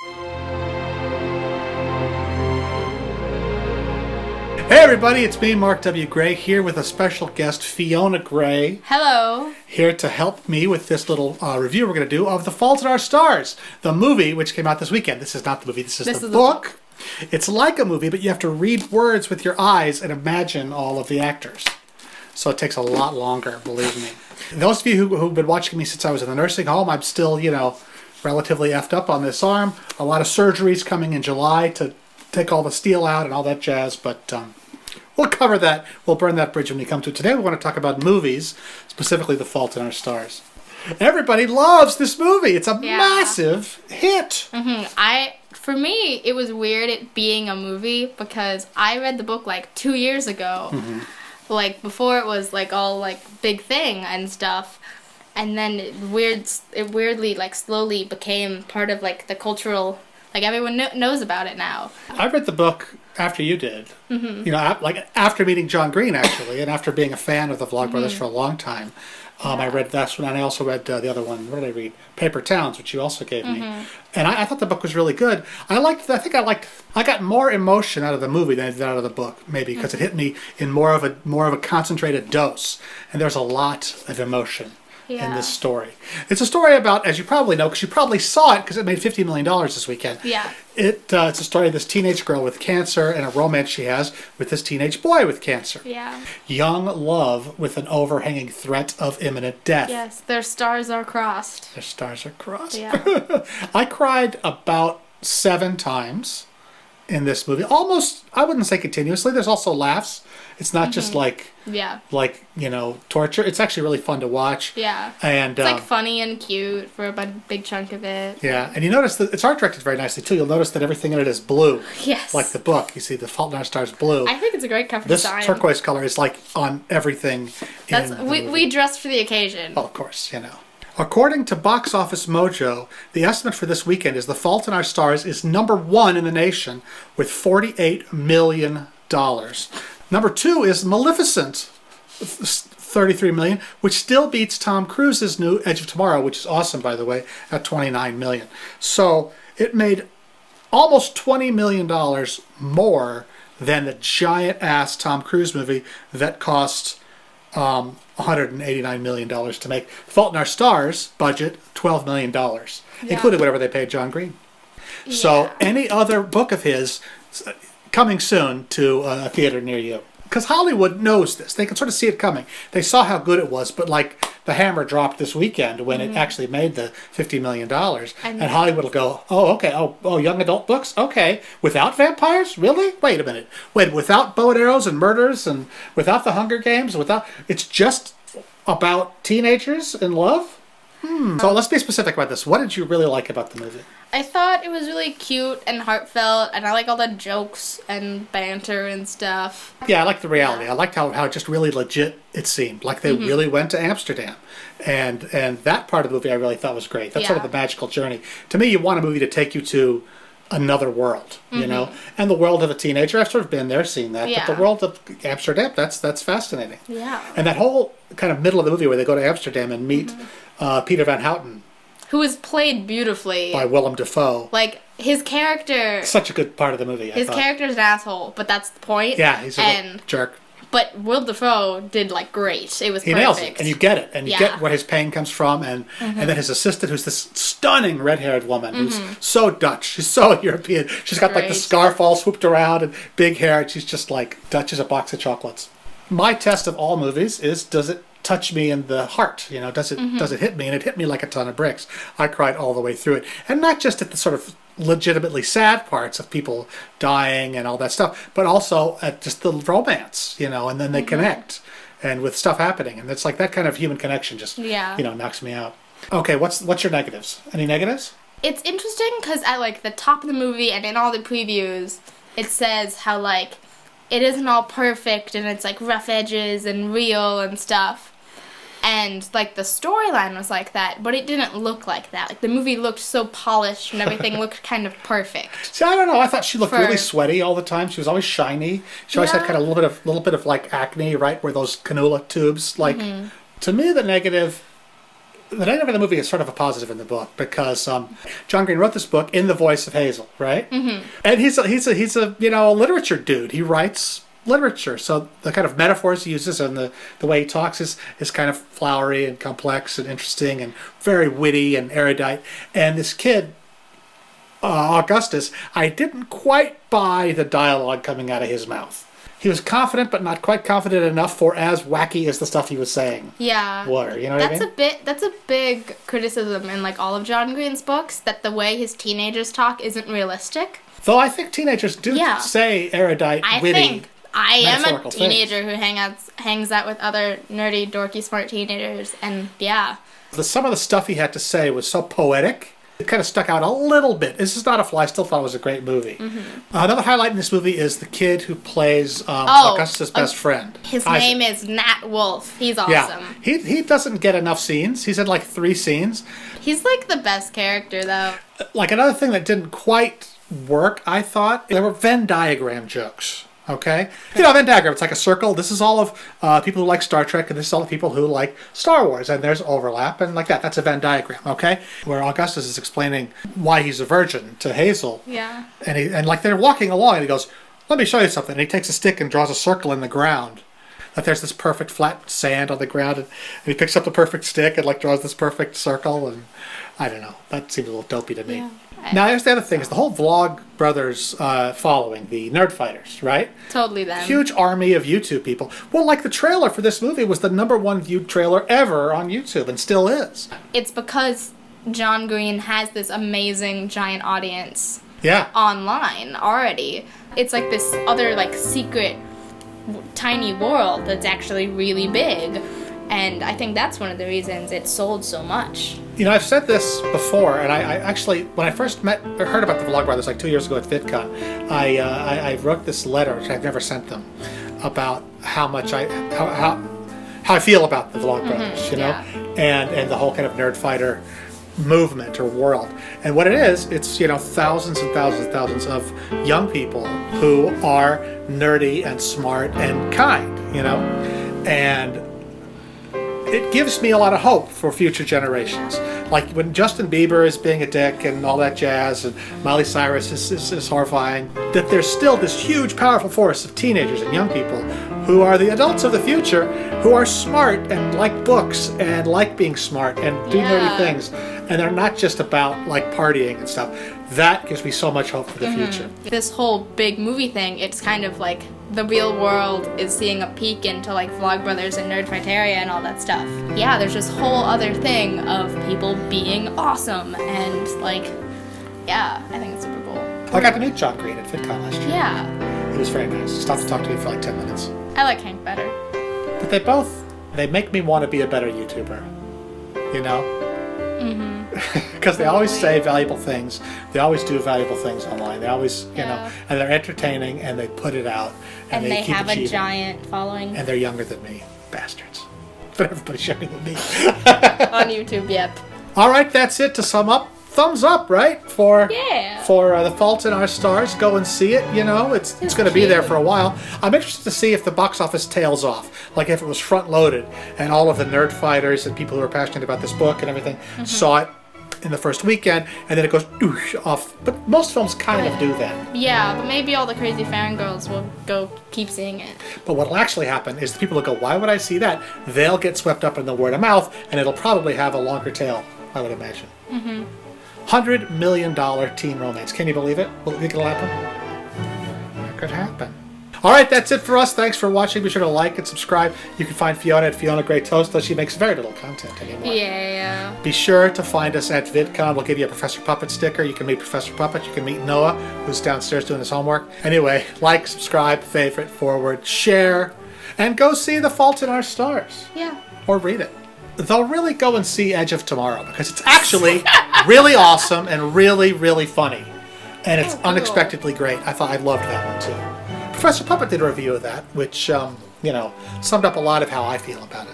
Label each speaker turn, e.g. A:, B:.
A: Hey everybody, it's me, Mark W. Gray, here with a special guest, Fiona Gray.
B: Hello.
A: Here to help me with this little review we're going to do of The Fault in Our Stars, the movie which came out this weekend. This is not the movie, this is the book. It's like a movie, but you have to read words with your eyes and imagine all of the actors. So it takes a lot longer, believe me. Those of you who've been watching me since I was in the nursing home, I'm still, relatively effed up on this arm. A lot of surgeries coming in July to take all the steel out and all that jazz, but we'll cover that. We'll burn that bridge when we come to it. Today we want to talk about movies, specifically The Fault in Our Stars. Everybody loves this movie. It's a massive hit.
B: For me, it was weird it being a movie because I read the book like 2 years ago. Like before it was like all like big thing and stuff. And then it weirdly like slowly became part of like the cultural, like everyone knows about it now.
A: I read the book after you did. Like after meeting John Green, actually, and after being a fan of the Vlogbrothers for a long time. I read that one, and I also read the other one. What did I read? Paper Towns, which you also gave me. And I thought the book was really good. I got more emotion out of the movie than I did out of the book, maybe, because it hit me in more of a concentrated dose. And there's a lot of emotion in this story. It's a story about, as you probably know, because you probably saw it because it made $50 million this weekend.
B: Yeah.
A: It's a story of this teenage girl with cancer and a romance she has with this teenage boy with cancer.
B: Yeah.
A: Young love with an overhanging threat of imminent death.
B: Yes, their stars are crossed.
A: Their stars are crossed.
B: Yeah.
A: I cried about 7 times in this movie. Almost, I wouldn't say continuously. There's also laughs. It's not just like torture. It's actually really fun to watch.
B: Yeah.
A: And
B: it's like funny and cute for a big chunk of it.
A: Yeah, and you notice that it's art directed very nicely too. You'll notice that everything in it is blue.
B: Yes.
A: Like the book. You see The Fault in Our Stars blue.
B: I think it's a great cover
A: design.
B: This
A: turquoise color is like on everything.
B: We dressed for the occasion.
A: Oh, of course, According to Box Office Mojo, the estimate for this weekend is The Fault in Our Stars is #1 in the nation with $48 million. Number 2 is Maleficent, $33 million, which still beats Tom Cruise's new Edge of Tomorrow, which is awesome, by the way, at $29 million. So it made almost $20 million more than the giant-ass Tom Cruise movie that cost $189 million to make. Fault in Our Stars budget, $12 million, including whatever they paid John Green. Yeah. So any other book of his coming soon to a theater near you. Because Hollywood knows this. They can sort of see it coming. They saw how good it was, but like the hammer dropped this weekend when it actually made the $50 million. And Hollywood will go, oh, okay, oh, young adult books? Okay. Without vampires? Really? Wait a minute. Wait, without bow and arrows and murders and without the Hunger Games? It's just about teenagers in love? So let's be specific about this. What did you really like about the movie?
B: I thought it was really cute and heartfelt, and I like all the jokes and banter and stuff.
A: Yeah, I like the reality. I liked how just really legit it seemed. Like they really went to Amsterdam. And that part of the movie I really thought was great. That's sort of the magical journey. To me, you want a movie to take you to another world, you know? And the world of a teenager, I've sort of been there, seen that.
B: Yeah.
A: But the world of Amsterdam, that's fascinating.
B: Yeah.
A: And that whole kind of middle of the movie where they go to Amsterdam and meet Peter Van Houten.
B: Who is played beautifully.
A: By Willem Dafoe.
B: Like, his character...
A: Such a good part of the movie,
B: His character's an asshole, but that's the point.
A: Yeah, he's a jerk.
B: But Willem Dafoe did, like, great. It was perfect.
A: He nails it, and you get it. And you get where his pain comes from, and then his assistant, who's this stunning red-haired woman, who's so Dutch. She's so European. She's got, like, the scarf all swooped around and big hair, and she's just, like, Dutch as a box of chocolates. My test of all movies is, does it touch me in the heart? Does it hit me? And it hit me like a ton of bricks. I cried all the way through it. And not just at the sort of legitimately sad parts of people dying and all that stuff, but also at just the romance, and then they connect and with stuff happening. And it's like that kind of human connection just, knocks me out. Okay, what's your negatives? Any negatives?
B: It's interesting because at like the top of the movie and in all the previews, it says how like it isn't all perfect and it's like rough edges and real and stuff. And, like, the storyline was like that, but it didn't look like that. Like, the movie looked so polished and everything looked kind of perfect.
A: See, I don't know. I thought she looked really sweaty all the time. She was always shiny. She always had kind of a little bit of like, acne, right, where those cannula tubes, like, to me, the negative the negative of the movie is sort of a positive in the book because John Green wrote this book in the voice of Hazel, right? Mm-hmm. And he's a a literature dude. He writes literature, so the kind of metaphors he uses and the way he talks is kind of flowery and complex and interesting and very witty and erudite. And this kid, Augustus, I didn't quite buy the dialogue coming out of his mouth. He was confident, but not quite confident enough for as wacky as the stuff he was saying.
B: Yeah.
A: Were, you know what I mean?
B: That's a big criticism in like all of John Green's books, that the way his teenagers talk isn't realistic.
A: Though I think teenagers do say erudite, witty.
B: I am a teenager who hangs out with other nerdy, dorky, smart teenagers, and yeah.
A: Some of the stuff he had to say was so poetic. It kind of stuck out a little bit. This is not a flaw. I still thought it was a great movie. Mm-hmm. Another highlight in this movie is the kid who plays Augustus' best friend.
B: His name is Nat Wolff. He's awesome.
A: Yeah. He doesn't get enough scenes. He's in like 3 scenes.
B: He's like the best character, though.
A: Like another thing that didn't quite work, I thought, there were Venn diagram jokes. Okay? Venn diagram, it's like a circle. This is all of people who like Star Trek, and this is all the people who like Star Wars, and there's overlap, and like that. That's a Venn diagram, okay? Where Augustus is explaining why he's a virgin to Hazel.
B: Yeah.
A: And like they're walking along, and he goes, let me show you something. And he takes a stick and draws a circle in the ground. That there's this perfect flat sand on the ground, and he picks up the perfect stick and like draws this perfect circle, and I don't know. That seems a little dopey to me. Yeah. Now, here's the other thing, is the whole Vlog Brothers following, the Nerd Fighters, right?
B: Totally them.
A: Huge army of YouTube people. Well, like the trailer for this movie was the #1 viewed trailer ever on YouTube, and still is.
B: It's because John Green has this amazing giant audience online already. It's like this other like secret tiny world that's actually really big. And I think that's one of the reasons it sold so much.
A: I've said this before, and I actually, when I first heard about the Vlog Brothers like 2 years ago at VidCon, I wrote this letter, which I've never sent them, about how I feel about the Vlog Brothers, and the whole kind of nerd fighter movement or world. And what it is, it's thousands and thousands and thousands of young people who are nerdy and smart and kind, and it gives me a lot of hope for future generations. Like when Justin Bieber is being a dick and all that jazz, and Miley Cyrus is horrifying, that there's still this huge, powerful force of teenagers and young people who are the adults of the future, who are smart and like books and like being smart and do nerdy things. And they're not just about like partying and stuff. That gives me so much hope for the future.
B: This whole big movie thing, it's kind of like the real world is seeing a peek into like Vlog Brothers and Nerdfighteria and all that stuff. Yeah, there's this whole other thing of people being awesome and like, I think it's super cool.
A: I got to meet John Green at VidCon last year.
B: Yeah.
A: He was very nice. He stopped to talk to me for like 10 minutes.
B: I like Hank better.
A: But they make me want to be a better YouTuber. Because they always say valuable things. They always do valuable things online. They always, and they're entertaining, and they put it out.
B: And they
A: keep
B: have
A: achieving.
B: A giant following.
A: And they're younger than me. Bastards. But everybody's younger than me.
B: On YouTube, yep.
A: All right, that's it. To sum up, thumbs up, right? For The Fault in Our Stars. Go and see it. It's going to be there for a while. I'm interested to see if the box office tails off. Like if it was front-loaded and all of the nerd fighters and people who are passionate about this book and everything saw it in the first weekend, and then it goes off. But most films kind of do that.
B: Yeah, but maybe all the crazy fangirls will go keep seeing it.
A: But what will actually happen is the people who go, why would I see that? They'll get swept up in the word of mouth, and it'll probably have a longer tail, I would imagine. $100 million teen romance. Can you believe it? Will you think it'll happen? That could happen. All right, that's it for us. Thanks for watching. Be sure to like and subscribe. You can find Fiona at Fiona Grey Toast, though she makes very little content anymore.
B: Yeah.
A: Be sure to find us at VidCon. We'll give you a Professor Puppet sticker. You can meet Professor Puppet. You can meet Noah, who's downstairs doing his homework. Anyway, like, subscribe, favorite, forward, share, and go see The Fault in Our Stars.
B: Yeah.
A: Or read it. They'll really go and see Edge of Tomorrow because it's actually really awesome and really, really funny. And it's unexpectedly great. I loved that one too. Professor Puppet did a review of that, which, summed up a lot of how I feel about it.